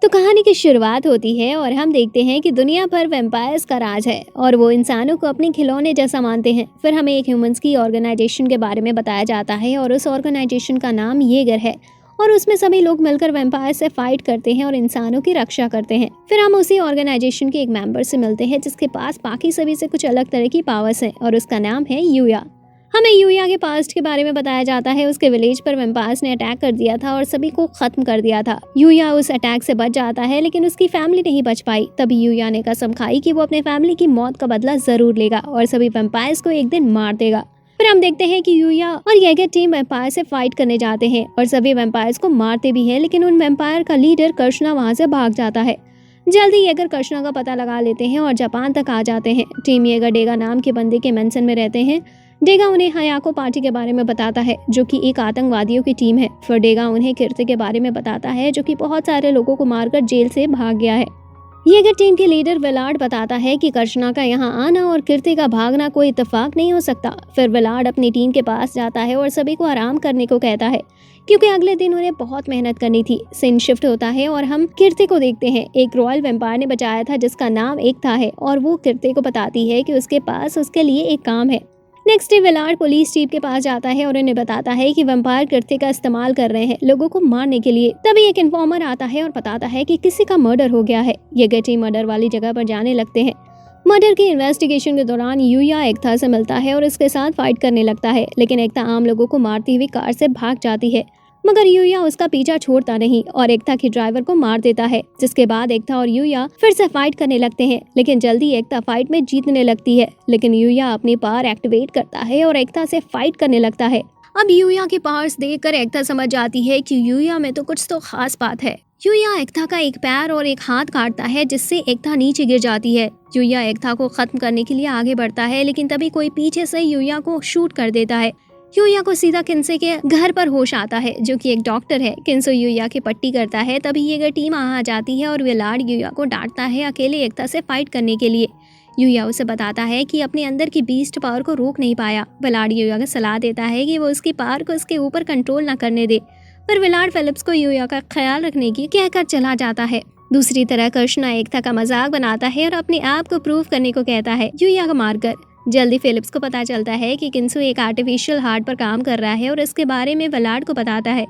तो कहानी की शुरुआत होती है और हम देखते हैं कि दुनिया भर वैम्पायर्स का राज है और वो इंसानों को अपने खिलौने जैसा मानते हैं। फिर हमें एक ह्यूमंस की ऑर्गेनाइजेशन के बारे में बताया जाता है और उस ऑर्गेनाइजेशन का नाम येगर है और उसमें सभी लोग मिलकर वैम्पायर से फाइट करते हैं और इंसानों की रक्षा करते हैं। फिर हम उसी ऑर्गेनाइजेशन के एक मेंबर से मिलते हैं जिसके पास बाकी सभी से कुछ अलग तरह की पावर्स हैं और उसका नाम है यूया। हमें यूया के पास्ट के बारे में बताया जाता है। उसके विलेज पर वैम्पायर्स ने अटैक कर दिया था और सभी को खत्म कर दिया था। यूया उस अटैक से बच जाता है लेकिन उसकी फैमिली नहीं बच पाई। तभी यूया ने कसम खाई कि वो अपने फैमिली की मौत का बदला जरूर लेगा और सभी वैम्पायर्स को एक दिन मार देगा। फिर हम देखते हैं कि यूया और येगर टीम वैम्पायर से फाइट करने जाते हैं और सभी वैम्पायर्स को मारते भी हैं, लेकिन उन वैम्पायर का लीडर कृष्णा वहां से भाग जाता है। जल्दी येगर कृष्णा का पता लगा लेते हैं और जापान तक आ जाते हैं। टीम येगर डेगा नाम के बंदे के मेंशन में रहते हैं। डेगा उन्हें हयाको पार्टी के बारे में बताता है जो कि एक आतंकवादियों की टीम है। फिर डेगा उन्हें कीर्ति के बारे में बताता है जो कि बहुत सारे लोगों को मारकर जेल से भाग गया है। येगर टीम के लीडर विलाड बताता है कि कृष्णा का यहाँ आना और कीर्ति का भागना कोई इत्तेफाक नहीं हो सकता। फिर विलाड अपनी टीम के पास जाता है और सभी को आराम करने को कहता है क्योंकि अगले दिन उन्हें बहुत मेहनत करनी थी। सीन शिफ्ट होता है और हम कीर्ति को देखते हैं। एक रॉयल वैम्पायर ने बचाया था जिसका नाम एकता है और वो कीर्ति को बताती है कि उसके पास उसके लिए एक काम है। नेक्स्ट डे विलाड पुलिस चीफ के पास जाता है और उन्हें बताता है कि वैम्पायर कीर्ति का इस्तेमाल कर रहे हैं लोगों को मारने के लिए। तभी एक इन्फॉर्मर आता है और बताता है कि किसी का मर्डर हो गया है। येगर टीम मर्डर वाली जगह पर जाने लगते हैं। मर्डर की इन्वेस्टिगेशन के दौरान यूया एकता से मिलता है और इसके साथ फाइट करने लगता है, लेकिन एकता आम लोगों को मारती हुई कार से भाग जाती है। मगर यूया उसका पीछा छोड़ता नहीं और एकता के ड्राइवर को मार देता है, जिसके बाद एकता और यूया फिर से फाइट करने लगते हैं। लेकिन जल्दी एकता फाइट में जीतने लगती है, लेकिन यूया अपनी पावर एक्टिवेट करता है और एकता से फाइट करने लगता है। अब यूया के पावर्स देखकर एकता समझ जाती है कि यूया में तो कुछ तो खास बात है। यूया एकता का एक पैर और एक हाथ काटता है जिससे एकता नीचे गिर जाती है। यूया एकता को खत्म करने के लिए आगे बढ़ता है, लेकिन तभी कोई पीछे से यूया को शूट कर देता है। यूया को सीधा किन्से के घर पर होश आता है जो कि एक डॉक्टर है। किन्सो यूया की पट्टी करता है। तभी येगर टीम आ जाती है और विलाड यूया को डांटता है अकेले एकता से फाइट करने के लिए। यूया उसे बताता है कि अपने अंदर की बीस्ट पावर को रोक नहीं पाया। विलाड यूया को सलाह देता है कि वो उसकी पावर को उसके ऊपर कंट्रोल न करने दे, पर विलाड फिलिप्स को यूया का ख्याल रखने की कहकर चला जाता है। दूसरी तरह कृष्णा एकता का मजाक बनाता है और अपने आप को प्रूव करने को कहता है यूया को मारकर। जल्दी फिलिप्स को पता चलता है कि किन्सो एक आर्टिफिशियल हार्ट पर काम कर रहा है और इसके बारे में विलाड को बताता है।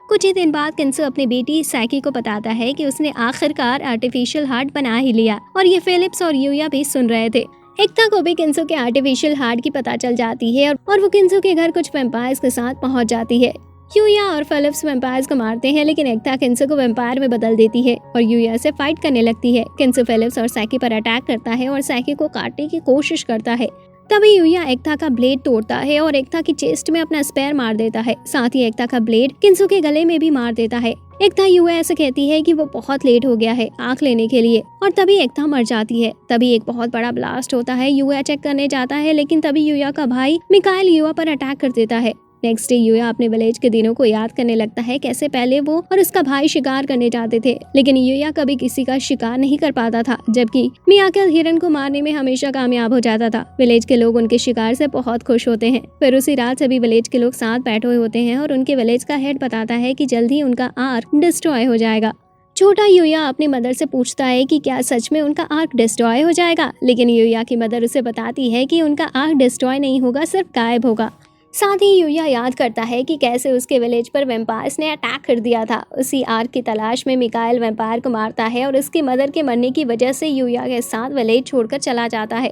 कुछ ही दिन बाद किन्सो अपनी बेटी सैकी को बताता है कि उसने आखिरकार आर्टिफिशियल हार्ट बना ही लिया और ये फिलिप्स और यूया भी सुन रहे थे। एकता को भी किन्सो के आर्टिफिशियल हार्ट की पता चल जाती है और वो किन्सो के घर कुछ वैम्पायर्स के साथ पहुंच जाती है। यूया और फिलिप्स वैम्पायर्स को मारते हैं, लेकिन एकता किन्सो को वैम्पायर में बदल देती है और यूया से फाइट करने लगती है। किन्सो फिलिप्स और सैकी पर अटैक करता है और सैकी को काटने की कोशिश करता है। तभी यूया एकता का ब्लेड तोड़ता है और एकता की चेस्ट में अपना स्पेयर मार देता है। साथ ही एकता का ब्लेड किन्सो के गले में भी मार देता है। एकता यूया से कहती है कि वो बहुत लेट हो गया है आंख लेने के लिए और तभी एकता मर जाती है। तभी एक बहुत बड़ा ब्लास्ट होता है। यूया चेक करने जाता है, लेकिन तभी यूया का भाई मिकाइल यूया पर अटैक कर देता है। नेक्स्ट डे यूया अपने विलेज के दिनों को याद करने लगता है, कैसे पहले वो और उसका भाई शिकार करने जाते थे, लेकिन यूया कभी किसी का शिकार नहीं कर पाता था, जबकि मियाकेल हिरन को मारने में हमेशा कामयाब हो जाता था। विलेज के लोग उनके शिकार से बहुत खुश होते हैं। फिर उसी रात सभी विलेज के लोग साथ बैठे हुए होते हैं और उनके विलेज का हेड बताता है कि जल्द ही उनका आर्क डिस्ट्रॉय हो जाएगा। छोटा यूया अपनी मदर से पूछता है कि क्या सच में उनका आर्क डिस्ट्रॉय हो जाएगा, लेकिन यूया की मदर उसे बताती है कि उनका आर्क डिस्ट्रॉय नहीं होगा, सिर्फ गायब होगा। साथ ही यूया याद करता है कि कैसे उसके विलेज पर वैम्पायर्स ने अटैक कर दिया था। उसी आर्क की तलाश में मिकाइल वैम्पायर को मारता है और उसकी मदर के मरने की वजह से यूया के साथ विलेज छोड़कर चला जाता है।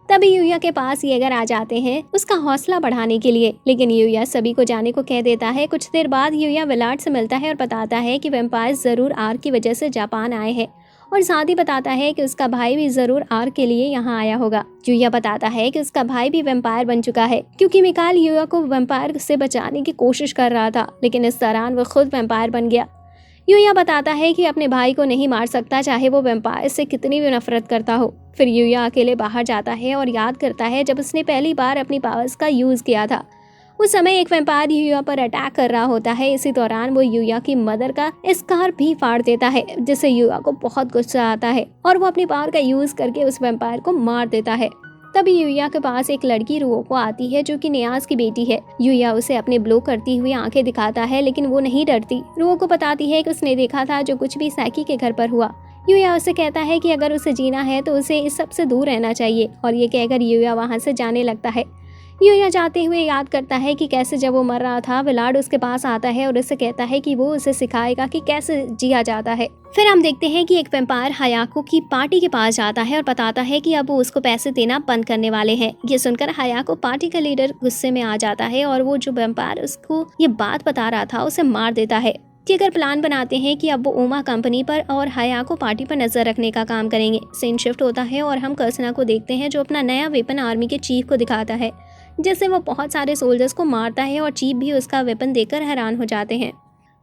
तभी यूया के पास येगर आ जाते हैं उसका हौसला बढ़ाने के लिए, लेकिन यूया सभी को जाने को कह देता है। कुछ देर बाद यूया विलाड से मिलता है और बताता है कि वैम्पायर्स जरूर आर्क की वजह से जापान आए हैं और साथ ही बताता है कि उसका भाई भी जरूर आर्क के लिए यहाँ आया होगा। यूया बताता है कि उसका भाई भी वैम्पायर बन चुका है क्योंकि मिकाइल यूया को वैम्पायर से बचाने की कोशिश कर रहा था, लेकिन इस दौरान वो खुद वैम्पायर बन गया। यूया बताता है कि अपने भाई को नहीं मार सकता, चाहे वो वैम्पायर से कितनी भी नफरत करता हो। फिर यूया अकेले बाहर जाता है और याद करता है जब उसने पहली बार अपनी पावर्स का यूज किया था। उस समय एक वैम्पायर यूया पर अटैक कर रहा होता है। इसी दौरान वो यूया की मदर का स्कार भी फाड़ देता है, जिससे यूया को बहुत गुस्सा आता है और वो अपनी पावर का यूज करके उस वैम्पायर को मार देता है। तभी यूया के पास एक लड़की रुओको आती है जो कि नियाज की बेटी है। यूया उसे अपने ब्लो करती हुई आंखें दिखाता है, लेकिन वो नहीं डरती। रुओको बताती है कि उसने देखा था जो कुछ भी सैकी के घर पर हुआ। यूया उसे कहता है कि अगर उसे जीना है तो उसे इस सब से दूर रहना चाहिए, और ये कहकर यूया वहाँ से जाने लगता है। यूया जाते हुए याद करता है कि कैसे जब वो मर रहा था विलाड उसके पास आता है और उसे कहता है कि वो उसे सिखाएगा कि कैसे जिया जाता है। फिर हम देखते हैं कि एक वेम्पायर हायाको की पार्टी के पास जाता है और बताता है कि अब वो उसको पैसे देना बंद करने वाले हैं। ये सुनकर हायाको पार्टी का लीडर गुस्से में आ जाता है और वो जो वेम्पायर उसको ये बात बता रहा था उसे मार देता है। कि अगर प्लान बनाते हैं कि अब वो ओमा कंपनी पर और हायाको पार्टी पर नजर रखने का काम करेंगे। सीन शिफ्ट होता है और हम कर्सना को देखते हैं जो अपना नया वेपन आर्मी के चीफ को दिखाता है, जिससे वो बहुत सारे सोल्जर्स को मारता है और चीफ भी उसका वेपन देखकर हैरान हो जाते हैं।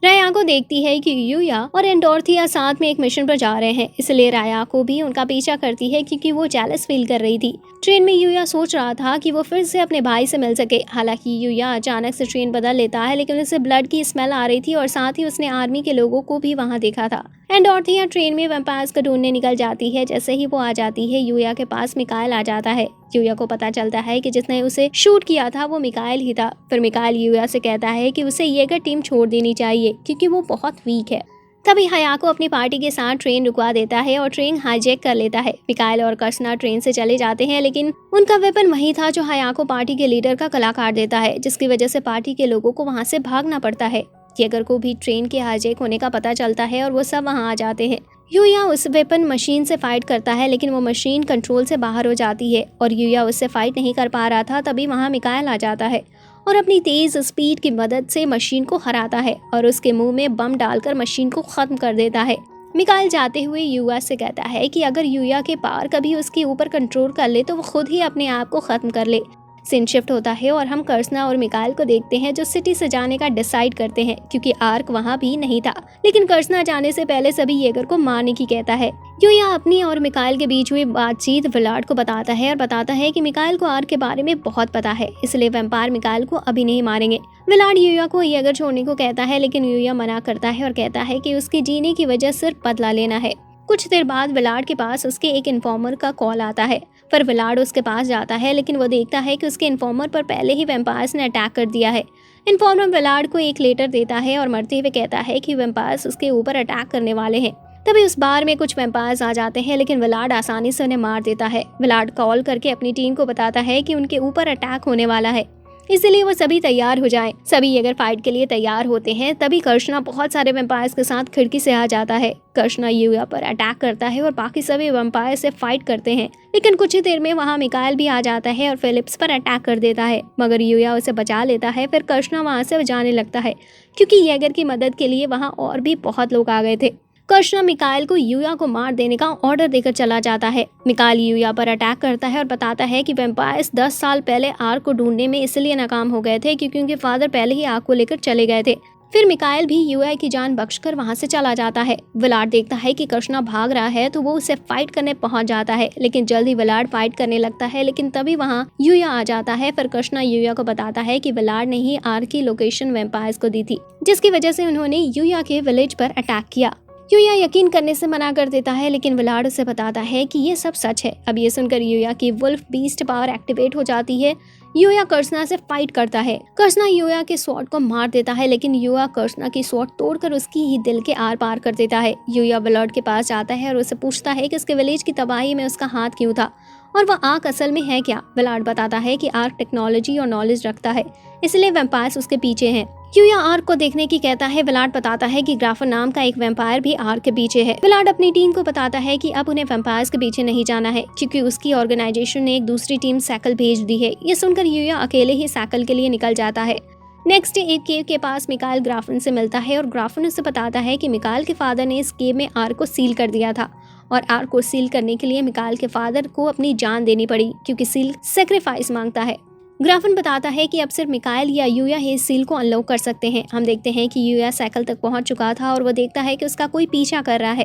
रायाको देखती है कि यूया और एंडोर्थिया साथ में एक मिशन पर जा रहे हैं, इसलिए रायाको भी उनका पीछा करती है क्योंकि वो जेलस फील कर रही थी। ट्रेन में यूया सोच रहा था कि वो फिर से अपने भाई से मिल सके। हालांकि यूया अचानक से ट्रेन बदल लेता है, लेकिन उसे ब्लड की स्मेल आ रही थी और साथ ही उसने आर्मी के लोगों को भी वहां देखा था। एंडोर्थिया ट्रेन में वैम्पायर्स को ढूंढने निकल जाती है। जैसे ही वो आ जाती है यूया के पास मिकाइल आ जाता है। यूया को पता चलता है कि जिसने उसे शूट किया था वो मिकाइल ही था। फिर मिकाइल यूया से कहता है कि उसे येगर टीम छोड़ देनी चाहिए क्योंकि वो बहुत वीक है। तभी हायाको अपनी पार्टी के साथ ट्रेन रुकवा देता है और ट्रेन हाईजैक कर लेता है। मिकाइल और कर्सना ट्रेन से चले जाते हैं, लेकिन उनका वेपन वही था जो हायाको पार्टी के लीडर का गला काट देता है, जिसकी वजह से पार्टी के लोगों को वहां से भागना पड़ता है। येगर को भी ट्रेन के हाईजैक होने का पता चलता है और वो सब वहां आ जाते हैं। यूया उस वेपन मशीन से फाइट करता है, लेकिन वो मशीन कंट्रोल से बाहर हो जाती है और यूया उससे फाइट नहीं कर पा रहा था। तभी वहां मिकाइल आ जाता है और अपनी तेज स्पीड की मदद से मशीन को हराता है और उसके मुंह में बम डालकर मशीन को खत्म कर देता है। मिकाइल जाते हुए यूया से कहता है कि अगर यूया के पावर कभी उसके ऊपर कंट्रोल कर ले तो वो खुद ही अपने आप को खत्म कर ले। सीन शिफ्ट होता है और हम कर्सना और मिकाइल को देखते हैं जो सिटी से जाने का डिसाइड करते हैं क्योंकि आर्क वहाँ भी नहीं था। लेकिन कर्सना जाने से पहले सभी येगर को मारने की कहता है। यूया अपनी और मिकाइल के बीच हुई बातचीत विलाड को बताता है और बताता है कि मिकाइल को आर्क के बारे में बहुत पता है, इसलिए वैम्पायर मिकाइल को अभी नहीं मारेंगे। विलाड यूया को येगर छोड़ने को कहता है, लेकिन यूया मना करता है और कहता है कि उसके जीने की वजह सिर्फ बदला लेना है। कुछ देर बाद विलाड के पास उसके एक इन्फॉर्मर का कॉल आता है। पर विलाड उसके पास जाता है, लेकिन वो देखता है कि उसके इन्फॉर्मर पर पहले ही वैम्पायर्स ने अटैक कर दिया है। इन्फॉर्मर विलाड को एक लेटर देता है और मरते हुए कहता है कि वैम्पायर्स उसके ऊपर अटैक करने वाले हैं। तभी उस बार में कुछ वैम्पायर्स आ जाते हैं, लेकिन विलाड आसानी से उन्हें मार देता है। विलाड कॉल करके अपनी टीम को बताता है कि उनके ऊपर अटैक होने वाला है, इसलिए वो सभी तैयार हो जाएं। सभी अगर फाइट के लिए तैयार होते हैं, तभी कर्शना बहुत सारे वैम्पायर्स के साथ खिड़की से आ जाता है। कर्शना यूया पर अटैक करता है और बाकी सभी वैम्पायर से फाइट करते हैं, लेकिन कुछ ही देर में वहाँ मिकाइल भी आ जाता है और फिलिप्स पर अटैक कर देता है, मगर यूया उसे बचा लेता है। फिर कर्शना वहाँ से जाने लगता है क्योंकि येगर की मदद के लिए वहाँ और भी बहुत लोग आ गए थे। कर्शना मिकाइल को यूया को मार देने का ऑर्डर देकर चला जाता है। मिकाइल यूया पर अटैक करता है और बताता है कि वैम्पायर्स 10 साल पहले आर्क को ढूंढने में इसलिए नाकाम हो गए थे क्योंकि उनके फादर पहले ही आर्क को लेकर चले गए थे। फिर मिकाइल भी यूया की जान बख्शकर वहां से चला जाता है। विलाड देखता है कि कर्शना भाग रहा है तो वो उसे फाइट करने पहुंच जाता है, लेकिन जल्दी विलाड फाइट करने लगता है। लेकिन तभी वहां यूया आ जाता है। फिर कर्शना यूया को बताता है कि विलाड ने ही आर्क की लोकेशन वैम्पायर्स को दी थी, जिसकी वजह से उन्होंने यूया के विलेज पर अटैक किया। यूया यकीन करने से मना कर देता है, लेकिन विलाड उसे बताता है कि ये सब सच है। अब ये सुनकर यूया की वुल्फ बीस्ट पावर एक्टिवेट हो जाती है। यूया कर्शना से फाइट करता है। कर्शना यूया के स्वॉर्ड को मार देता है, लेकिन यूया कर्शना की स्वॉर्ड तोड़कर उसकी ही दिल के आर पार कर देता है। यूया विलाड के पास जाता है और उसे पूछता है कि उसके विलेज की तबाही में उसका हाथ क्यों था और वह आर्क असल में है क्या। विलाड बताता है कि आर्क टेक्नोलॉजी और नॉलेज रखता है, इसलिए वैम्पायर्स उसके पीछे हैं। यूया आर्क को देखने की कहता है। विलाड बताता है कि ग्राफर नाम का एक वैम्पायर भी आर्क के पीछे है। विलाड अपनी टीम को बताता है कि अब उन्हें वैम्पायर्स के पीछे नहीं जाना है क्योंकि उसकी ऑर्गेनाइजेशन ने एक दूसरी टीम सैकल भेज दी है। ये सुनकर यूया अकेले ही सैकल के लिए निकल जाता है। नेक्स्ट डे एक केव के पास मिकाइल ग्राफन से मिलता है और ग्राफन उसे बताता है कि मिकाइल के फादर ने इस केव में आर्क को सील कर दिया था और आर्क को सील करने के लिए मिकाइल के फादर को अपनी जान देनी पड़ी क्योंकि सील सेक्रीफाइस मांगता है। ग्राफन बताता है कि अब सिर्फ मिकाइल या यूया ही इस सील को अनलॉक कर सकते हैं। हम देखते हैं कि यूया साइकिल तक पहुंच चुका था और वो देखता है कि उसका कोई पीछा कर रहा है।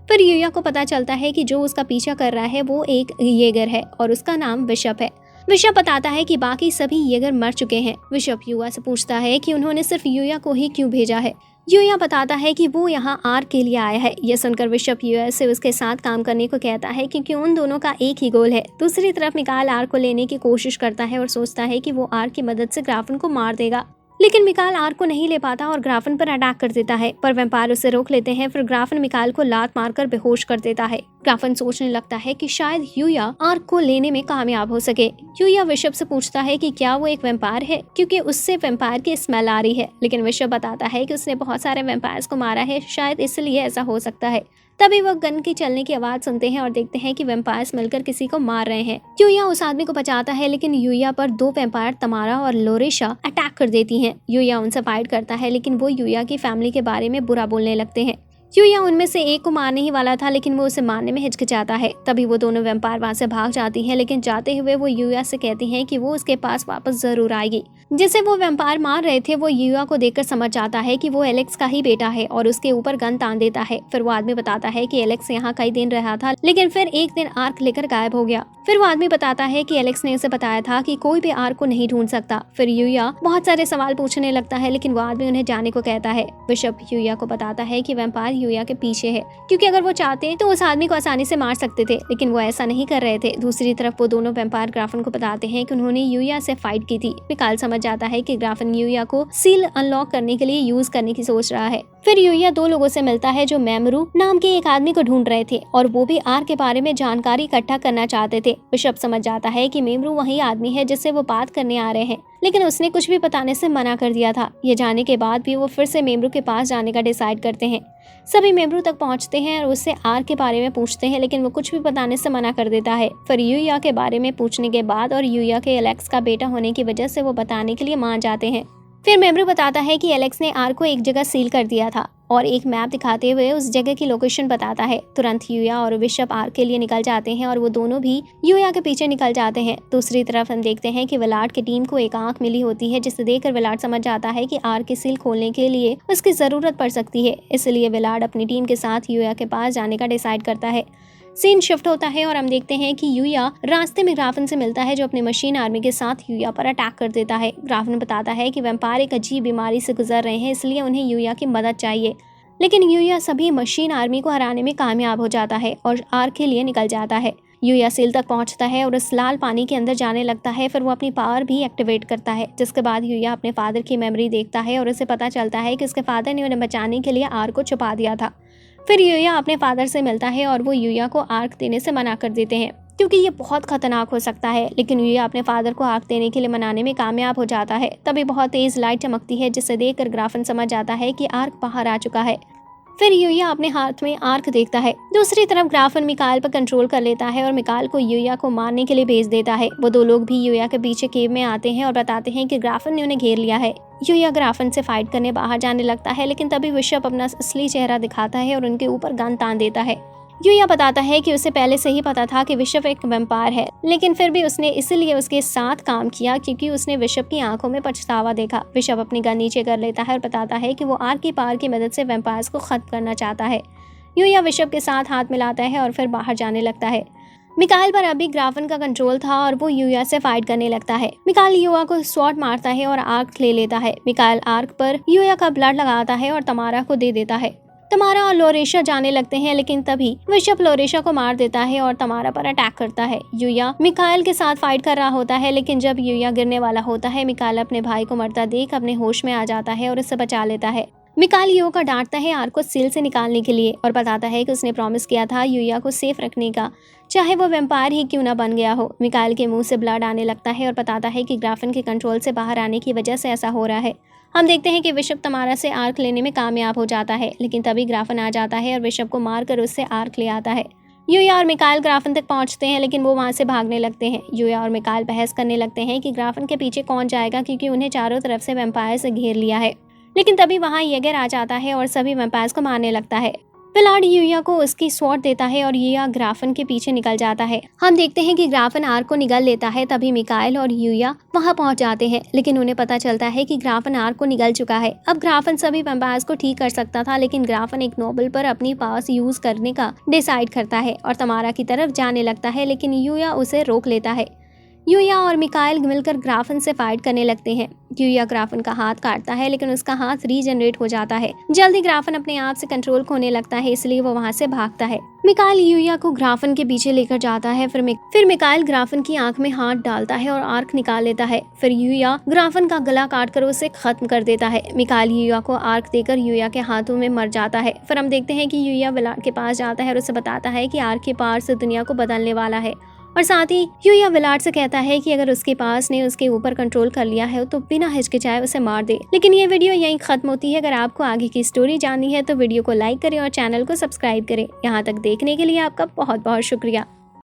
फिर यूया को पता चलता है कि जो उसका पीछा कर रहा है वो एक येगर है और उसका नाम बिशप है। बिशप बताता है कि बाकी सभी येगर मर चुके हैं। बिशप यूया से पूछता है कि उन्होंने सिर्फ यूया को ही क्यों भेजा है। यूया बताता है कि वो यहाँ आर्क के लिए आया है। यह सुनकर विशप यूया से उसके साथ काम करने को कहता है क्योंकि उन दोनों का एक ही गोल है। दूसरी तरफ मिकाएल आर्क को लेने की कोशिश करता है और सोचता है कि वो आर्क की मदद से ग्राफन को मार देगा, लेकिन मिकाएल आर्क को नहीं ले पाता और ग्राफन पर अटैक कर देता है, पर वैम्पायर उसे रोक लेते हैं। फिर ग्राफन मिकाएल को लात मारकर बेहोश कर देता है। ग्राफन सोचने लगता है कि शायद यूया आर्क को लेने में कामयाब हो सके। यूया विशप से पूछता है कि क्या वो एक वैम्पायर है, क्योंकि उससे वैम्पायर की स्मेल आ रही है, लेकिन विशप बताता है कि उसने बहुत सारे वैम्पायर्स को मारा है, शायद इसलिए ऐसा हो सकता है। तभी वो गन की चलने की आवाज सुनते हैं और देखते हैं कि वैम्पायर्स मिलकर किसी को मार रहे हैं। यूया उस आदमी को बचाता है, लेकिन यूया पर दो वैम्पायर तमारा और लोरेशा अटैक कर देती हैं। यूया उनसे फाइट करता है, लेकिन वो यूया की फैमिली के बारे में बुरा बोलने लगते हैं। यूया उनमें से एक को मारने ही वाला था, लेकिन वो उसे मारने में हिचकिचाता है। तभी वो दोनों वैम्पायर वहां से भाग जाती हैं, लेकिन जाते हुए वो यूया से कहती हैं कि वो उसके पास वापस जरूर आएगी। जिसे वो वैम्पायर मार रहे थे वो यूया को देखकर समझ जाता है कि वो एलेक्स का ही बेटा है और उसके ऊपर गन तान देता है। फिर वो आदमी बताता है कि एलेक्स यहाँ कई दिन रहा था, लेकिन फिर एक दिन आर्क लेकर गायब हो गया। फिर वो आदमी बताता है कि एलेक्स ने उसे बताया था कि कोई भी आर्क को नहीं ढूंढ सकता। फिर यूया बहुत सारे सवाल पूछने लगता है, लेकिन वो आदमी उन्हें जाने को कहता है। बिशप यूया को बताता है कि वैम्पायर यूया के पीछे है, क्योंकि अगर वो चाहते तो उस आदमी को आसानी से मार सकते थे, लेकिन वो ऐसा नहीं कर रहे थे। दूसरी तरफ वो दोनों वैम्पायर ग्राफन को बताते हैं कि उन्होंने यूया से फाइट की थी। मिकाएल समझ जाता है कि ग्राफन यूया को सील अनलॉक करने के लिए यूज करने की सोच रहा है। फिर यूया दो लोगों से मिलता है जो मेमरू नाम के एक आदमी को ढूंढ रहे थे और वो भी आर्क के बारे में जानकारी इकट्ठा करना चाहते थे। बिशप समझ जाता है कि मेमरू वही आदमी है जिससे वो बात करने आ रहे हैं, लेकिन उसने कुछ भी बताने से मना कर दिया था। ये जानने के बाद भी वो फिर से मेमरू के पास जाने का डिसाइड करते हैं। सभी मेमरू तक पहुंचते हैं और उससे आर्क के बारे में पूछते हैं, लेकिन वो कुछ भी बताने से मना कर देता है। फिर यूया के बारे में पूछने के बाद और यूया के एलेक्स का बेटा होने की वजह से वो बताने के लिए मान जाते हैं। फिर मेमरू बताता है कि एलेक्स ने आर्क को एक जगह सील कर दिया था और एक मैप दिखाते हुए उस जगह की लोकेशन बताता है। तुरंत यूया और बिशप आर्क के लिए निकल जाते हैं और वो दोनों भी यूया के पीछे निकल जाते हैं। दूसरी तरफ हम देखते हैं कि विलाट की टीम को एक आंख मिली होती है, जिसे देखकर विलाट समझ जाता है कि आर्क की सील खोलने के लिए उसकी जरूरत पड़ सकती है। इसलिए विलाट अपनी टीम के साथ यूया के पास जाने का डिसाइड करता है। सीन शिफ्ट होता है और हम देखते हैं कि यूया रास्ते में ग्राफन से मिलता है, जो अपने मशीन आर्मी के साथ यूया पर अटैक कर देता है। ग्राफन बताता है कि वैम्पायर एक अजीब बीमारी से गुजर रहे हैं, इसलिए उन्हें यूया की मदद चाहिए, लेकिन यूया सभी मशीन आर्मी को हराने में कामयाब हो जाता है और आर्क के लिए निकल जाता है। यूया सील तक पहुंचता है और उस लाल पानी के अंदर जाने लगता है। फिर वो अपनी पावर भी एक्टिवेट करता है, जिसके बाद यूया अपने फादर की मेमोरी देखता है और उसे पता चलता है कि उसके फादर ने उन्हें बचाने के लिए आर्क को छुपा दिया था। फिर यूया अपने फादर से मिलता है और वो यूया को आर्क देने से मना कर देते हैं, क्योंकि ये बहुत खतरनाक हो सकता है। लेकिन यूया अपने फादर को आर्क देने के लिए मनाने में कामयाब हो जाता है। तभी बहुत तेज लाइट चमकती है, जिसे देखकर ग्राफन समझ जाता है कि आर्क बाहर आ चुका है। फिर यूया अपने हाथ में आर्क देखता है। दूसरी तरफ ग्राफन मिकाएल पर कंट्रोल कर लेता है और मिकाएल को यूया को मारने के लिए भेज देता है। वो दो लोग भी यूया के पीछे केव में आते हैं और बताते हैं कि ग्राफन ने उन्हें घेर लिया है। यूया ग्राफन से फाइट करने बाहर जाने लगता है, लेकिन तभी बिशप अपना असली चेहरा दिखाता है और उनके ऊपर गन तान देता है। यूया बताता है कि उसे पहले से ही पता था कि बिशप एक वैम्पायर है, लेकिन फिर भी उसने इसलिए उसके साथ काम किया क्योंकि उसने बिशप की आंखों में पछतावा देखा। बिशप अपनी गन नीचे कर लेता है और बताता है कि वो आर्क की पावर की मदद से वैम्पायर्स को खत्म करना चाहता है। यूया बिशप के साथ हाथ मिलाता है और फिर बाहर जाने लगता है। मिकाएल पर अभी ग्राफन का कंट्रोल था और वो यूया से फाइट करने लगता है। मिकाएल यूया को स्वॉर्ड मारता है और आर्क ले लेता है। मिकाएल आर्क पर यूया का ब्लड लगाता है और तमारा को दे देता है। तमारा और लोरेशा जाने लगते हैं, लेकिन तभी बिशप लोरेशा को मार देता है और तमारा पर अटैक करता है। यूया मिकाएल के साथ फाइट कर रहा होता है, लेकिन जब यूया गिरने वाला होता है, मिकाएल अपने भाई को मरता देख अपने होश में आ जाता है और उसे बचा लेता है। मिकाएल यूया को डांटता है आर्क को सील से निकालने के लिए और बताता है कि उसने प्रॉमिस किया था यूया को सेफ रखने का, चाहे वो वैम्पायर ही क्यों ना बन गया हो। मिकाएल के मुंह से ब्लड आने लगता है और बताता है कि ग्राफन के कंट्रोल से बाहर आने की वजह से ऐसा हो रहा है। हम देखते हैं कि बिशप तमारा से आर्क लेने में कामयाब हो जाता है, लेकिन तभी ग्राफन आ जाता है और बिशप को मारकर उससे आर्क ले आता है। यूया और मिकाएल ग्राफन तक पहुंचते हैं, लेकिन वो वहां से भागने लगते हैं। यूया और मिकाएल बहस करने लगते हैं कि ग्राफन के पीछे कौन जाएगा, क्योंकि उन्हें चारों तरफ से वैम्पायर से घेर लिया है। लेकिन तभी वहां येगर आ जाता है और सभी वैम्पायर्स को मारने लगता है। विलाट यूया को उसकी स्वॉर्ड देता है और यूया ग्राफन के पीछे निकल जाता है। हम देखते हैं कि ग्राफन आर्क को निगल लेता है। तभी मिकाएल और यूया वहां पहुंच जाते हैं, लेकिन उन्हें पता चलता है कि ग्राफन आर्क को निगल चुका है। अब ग्राफन सभी वैम्पायर्स को ठीक कर सकता था, लेकिन ग्राफन एक नोबल पर अपनी पावर्स यूज करने का डिसाइड करता है और तमारा की तरफ जाने लगता है, लेकिन यूया उसे रोक लेता है। यूया और मिकाइल मिलकर ग्राफन से फाइट करने लगते हैं। यूया ग्राफन का हाथ काटता है लेकिन उसका हाथ रीजनरेट हो जाता है। जल्दी ग्राफन अपने आप से कंट्रोल खोने लगता है, इसलिए वो वहाँ से भागता है। मिकाइल यूया को ग्राफन के पीछे लेकर जाता है। फिर मिकाइल ग्राफन की आंख में हाथ डालता है और आर्क निकाल लेता है। फिर यूया ग्राफन का गला काटकर उसे खत्म कर देता है। मिकाइल यूया को आर्क देकर यूया के हाथों में मर जाता है। फिर हम देखते हैं कि यूया विलाट के पास जाता है और उसे बताता है कि आर्क के पार से दुनिया को बदलने वाला है, और साथ ही यूया विलाट से कहता है कि अगर उसके पास ने उसके ऊपर कंट्रोल कर लिया है तो बिना हिचकिचाए उसे मार दे। लेकिन ये वीडियो यहीं खत्म होती है। अगर आपको आगे की स्टोरी जाननी है तो वीडियो को लाइक करें और चैनल को सब्सक्राइब करें। यहाँ तक देखने के लिए आपका बहुत बहुत शुक्रिया।